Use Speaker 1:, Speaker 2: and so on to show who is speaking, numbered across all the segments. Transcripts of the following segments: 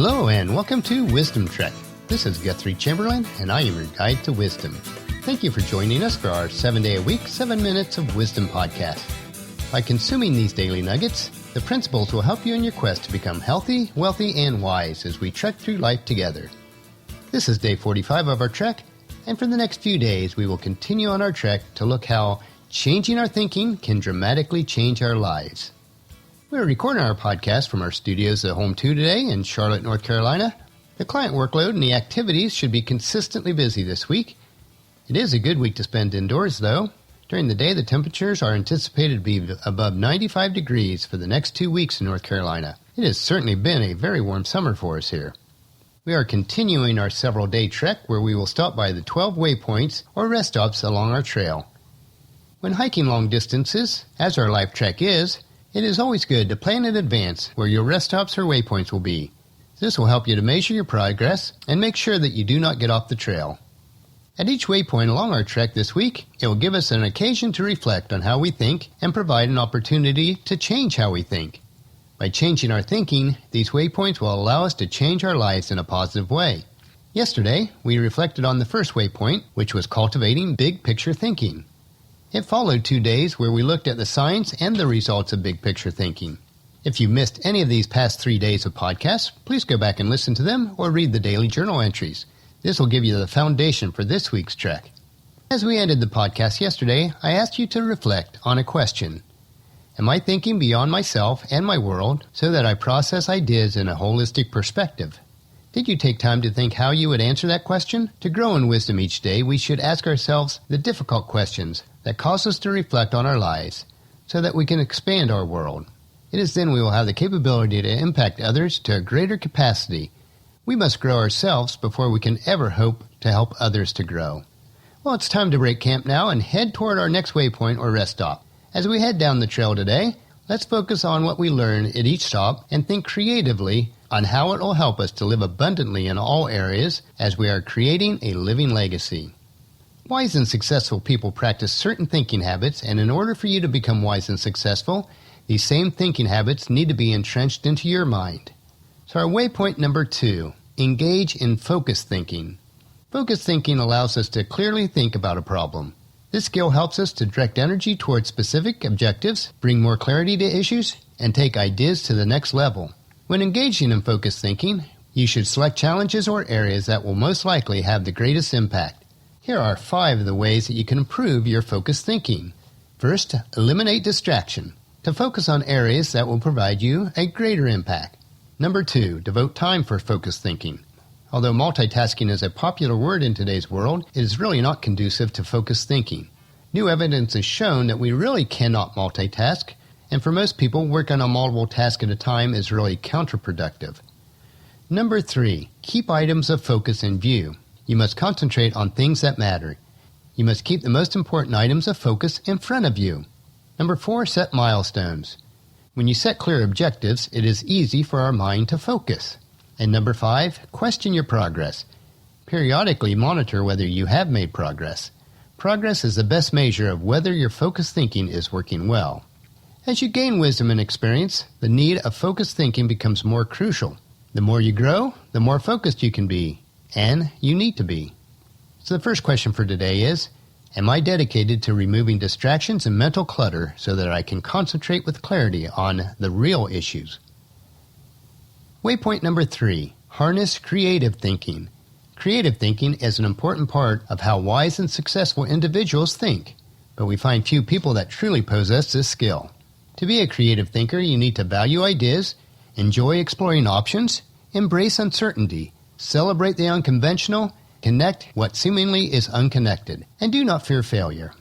Speaker 1: Hello and welcome to Wisdom Trek. This is Guthrie Chamberlain and I am your guide to wisdom. Thank you for joining us for our 7-day-a-week, 7 minutes of wisdom podcast. By consuming these daily nuggets, the principles will help you in your quest to become healthy, wealthy, and wise as we trek through life together. This is day 45 of our trek, and for the next few days we will continue on our trek to look how changing our thinking can dramatically change our lives. We're recording our podcast from our studios at Home 2 today in Charlotte, North Carolina. The client workload and the activities should be consistently busy this week. It is a good week to spend indoors, though. During the day, the temperatures are anticipated to be above 95 degrees for the next 2 weeks in North Carolina. It has certainly been a very warm summer for us here. We are continuing our several-day trek where we will stop by the 12 waypoints or rest stops along our trail. When hiking long distances, as our life trek is, it is always good to plan in advance where your rest stops or waypoints will be. This will help you to measure your progress and make sure that you do not get off the trail. At each waypoint along our trek this week, it will give us an occasion to reflect on how we think and provide an opportunity to change how we think. By changing our thinking, these waypoints will allow us to change our lives in a positive way. Yesterday, we reflected on the first waypoint, which was cultivating big picture thinking. It followed 2 days where we looked at the science and the results of big picture thinking. If you missed any of these past 3 days of podcasts, please go back and listen to them or read the daily journal entries. This will give you the foundation for this week's trek. As we ended the podcast yesterday, I asked you to reflect on a question. Am I thinking beyond myself and my world so that I process ideas in a holistic perspective? Did you take time to think how you would answer that question? To grow in wisdom each day, we should ask ourselves the difficult questions that cause us to reflect on our lives so that we can expand our world. It is then we will have the capability to impact others to a greater capacity. We must grow ourselves before we can ever hope to help others to grow. Well, it's time to break camp now and head toward our next waypoint or rest stop. As we head down the trail today, let's focus on what we learn at each stop and think creatively on how it will help us to live abundantly in all areas as we are creating a living legacy. Wise and successful people practice certain thinking habits, and in order for you to become wise and successful, these same thinking habits need to be entrenched into your mind. So our waypoint number 2, engage in focused thinking. Focused thinking allows us to clearly think about a problem. This skill helps us to direct energy towards specific objectives, bring more clarity to issues, and take ideas to the next level. When engaging in focused thinking, you should select challenges or areas that will most likely have the greatest impact. Here are 5 of the ways that you can improve your focused thinking. First, eliminate distraction. To focus on areas that will provide you a greater impact. Number 2, devote time for focused thinking. Although multitasking is a popular word in today's world, it is really not conducive to focused thinking. New evidence has shown that we really cannot multitask, and for most people, working on multiple tasks at a time is really counterproductive. Number 3, keep items of focus in view. You must concentrate on things that matter. You must keep the most important items of focus in front of you. Number 4, set milestones. When you set clear objectives, it is easy for our mind to focus. And number 5, question your progress. Periodically monitor whether you have made progress. Progress is the best measure of whether your focused thinking is working well. As you gain wisdom and experience, the need of focused thinking becomes more crucial. The more you grow, the more focused you can be, and you need to be. So the first question for today is, am I dedicated to removing distractions and mental clutter so that I can concentrate with clarity on the real issues? Waypoint number 3, harness creative thinking. Creative thinking is an important part of how wise and successful individuals think, but we find few people that truly possess this skill. To be a creative thinker, you need to value ideas, enjoy exploring options, embrace uncertainty, celebrate the unconventional, connect what seemingly is unconnected, and do not fear failure.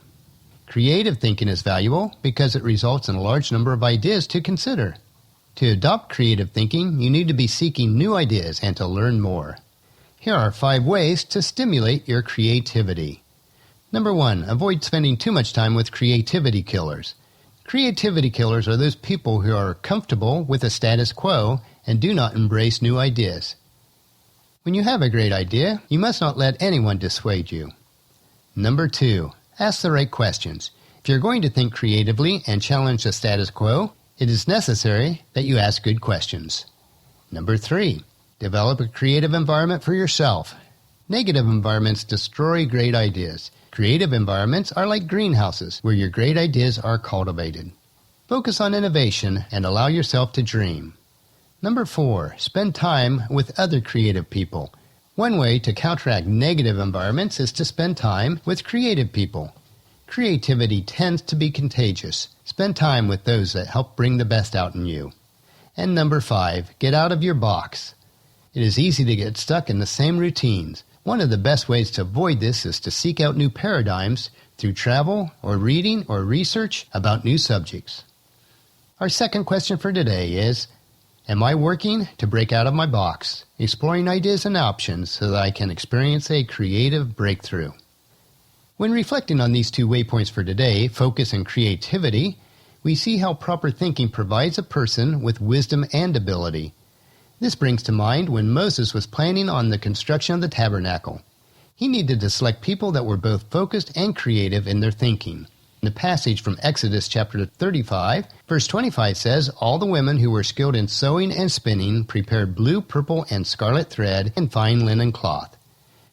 Speaker 1: Creative thinking is valuable because it results in a large number of ideas to consider. To adopt creative thinking, you need to be seeking new ideas and to learn more. Here are 5 ways to stimulate your creativity. Number 1, avoid spending too much time with creativity killers. Creativity killers are those people who are comfortable with the status quo and do not embrace new ideas. When you have a great idea, you must not let anyone dissuade you. Number 2, ask the right questions. If you're going to think creatively and challenge the status quo, it is necessary that you ask good questions. Number 3, Develop a creative environment for yourself. Negative environments destroy great ideas. Creative environments are like greenhouses where your great ideas are cultivated. Focus on innovation and allow yourself to dream. Number 4, spend time with other creative people. One way to counteract negative environments is to spend time with creative people. Creativity tends to be contagious. Spend time with those that help bring the best out in you. And number 5, get out of your box. It is easy to get stuck in the same routines. One of the best ways to avoid this is to seek out new paradigms through travel or reading or research about new subjects. Our second question for today is, am I working to break out of my box, exploring ideas and options so that I can experience a creative breakthrough? When reflecting on these 2 waypoints for today, focus and creativity, we see how proper thinking provides a person with wisdom and ability. This brings to mind when Moses was planning on the construction of the tabernacle. He needed to select people that were both focused and creative in their thinking. The passage from Exodus chapter 35, verse 25 says, all the women who were skilled in sewing and spinning prepared blue, purple, and scarlet thread and fine linen cloth.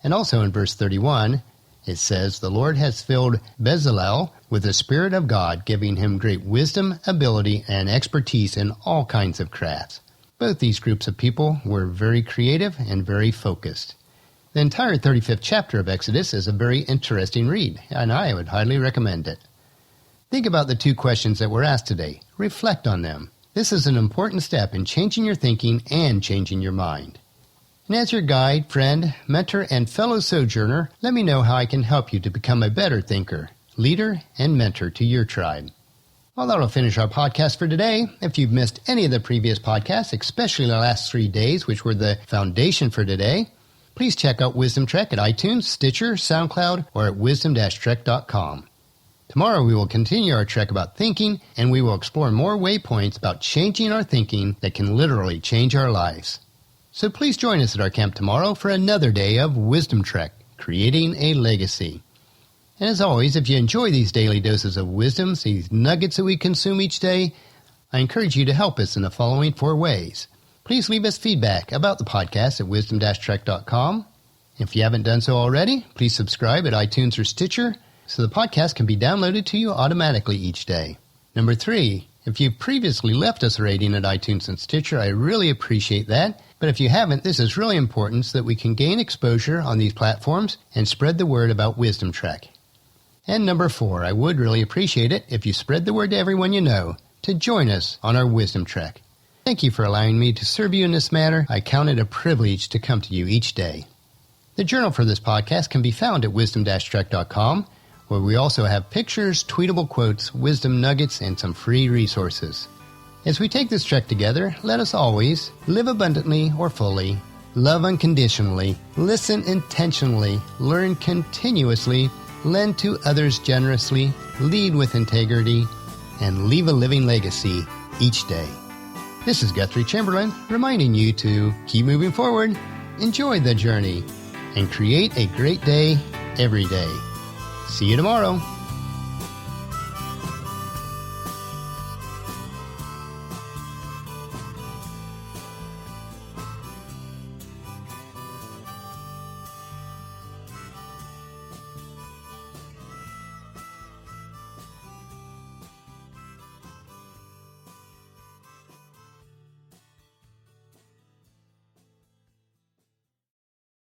Speaker 1: And also in verse 31, it says, the Lord has filled Bezalel with the Spirit of God, giving him great wisdom, ability, and expertise in all kinds of crafts. Both these groups of people were very creative and very focused. The entire 35th chapter of Exodus is a very interesting read, and I would highly recommend it. Think about the 2 questions that were asked today. Reflect on them. This is an important step in changing your thinking and changing your mind. And as your guide, friend, mentor, and fellow sojourner, let me know how I can help you to become a better thinker, leader, and mentor to your tribe. Well, that'll finish our podcast for today. If you've missed any of the previous podcasts, especially the last 3 days, which were the foundation for today, please check out Wisdom Trek at iTunes, Stitcher, SoundCloud, or at wisdom-trek.com. Tomorrow we will continue our trek about thinking, and we will explore more waypoints about changing our thinking that can literally change our lives. So please join us at our camp tomorrow for another day of Wisdom Trek, creating a legacy. And as always, if you enjoy these daily doses of wisdom, these nuggets that we consume each day, I encourage you to help us in the following 4 ways. Please leave us feedback about the podcast at wisdom-trek.com. If you haven't done so already, please subscribe at iTunes or Stitcher so the podcast can be downloaded to you automatically each day. Number 3, if you've previously left us a rating at iTunes and Stitcher, I really appreciate that. But if you haven't, this is really important so that we can gain exposure on these platforms and spread the word about Wisdom Trek. And number 4, I would really appreciate it if you spread the word to everyone you know to join us on our Wisdom Trek. Thank you for allowing me to serve you in this manner. I count it a privilege to come to you each day. The journal for this podcast can be found at wisdom-trek.com, where we also have pictures, tweetable quotes, wisdom nuggets, and some free resources. As we take this trek together, let us always live abundantly or fully, love unconditionally, listen intentionally, learn continuously, lend to others generously, lead with integrity, and leave a living legacy each day. This is Guthrie Chamberlain reminding you to keep moving forward, enjoy the journey, and create a great day every day. See you tomorrow.